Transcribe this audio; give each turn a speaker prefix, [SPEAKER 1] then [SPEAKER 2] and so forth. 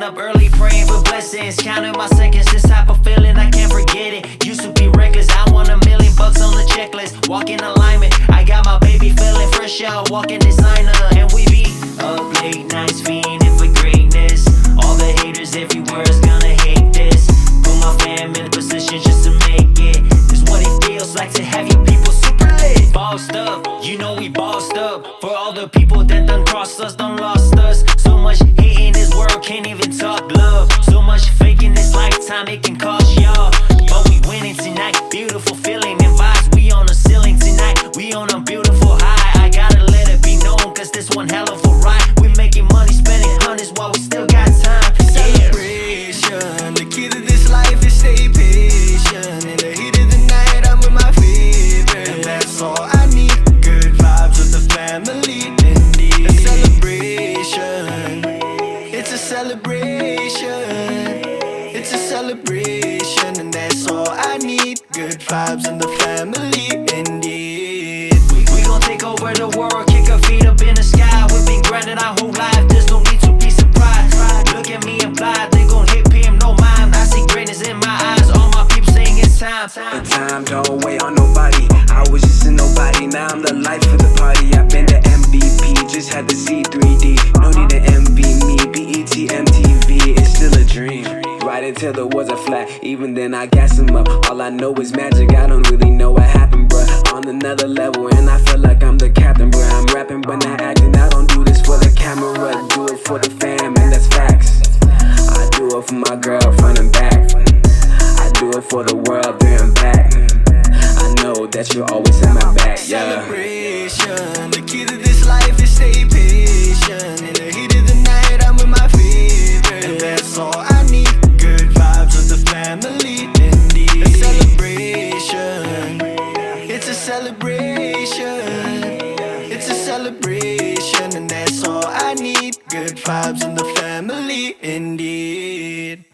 [SPEAKER 1] Waking up early, praying for blessings, counting my seconds. This type of feeling, I can't forget it. Used to be reckless, I want $1,000,000 on the checklist. Walking alignment, I got my baby feeling fresh out, walking designer. And we be up late nights, fiending for greatness. All the haters everywhere is gonna hate this. Put my fam in a position just to make it. This what it feels like to have your people super lit. Bossed up, you know we bossed up. For all the people that done crossed us, done lost us. So much hate in this world, can't even talk love. So much fake in this lifetime, it can cost y'all. But we winning tonight, beautiful feeling and vibes. We on the ceiling tonight, we on a beautiful high. I gotta let it be known, cause this one hell of a ride. We making money, spending hundreds while we still got time.
[SPEAKER 2] Celebration, the key to this life is stay patient. In the heat of the night, I'm with my favorite, and that's all I need. Good vibes with the family, indeed. A celebration, it's a celebration. It's a celebration, and that's all I need. Good vibes in the family, indeed.
[SPEAKER 1] We gon' take over the world, kick our feet up in the sky. We've been grinding our whole life, there's no need to be surprised. Look at me and fly, they gon' hit PM, no mind. I see greatness in my eyes, all my people saying it's time.
[SPEAKER 3] The time don't wait on nobody. I was just a nobody, now I'm the life of the party. I've been the MVP, just had to see 3D. No need to envy me, BET, MTV, it's still a dream. Right until there was a flat, even then I gas him up. All I know is magic, I don't really know what happened, bruh. On another level, and I feel like I'm the captain, bruh. I'm rapping but not acting, I don't do this for the camera. Do it for the fam, and that's facts. I do it for my girl, front and back. I do it for the world, there and back. I know that you're always in my back, yeah.
[SPEAKER 2] Celebration, the key to this life is stay patient. In the heat of the night, I'm with my favorite, and that's all I need. Good vibes with the family, indeed. A celebration, it's a celebration. It's a celebration, and that's all I need. Good vibes in the family, indeed.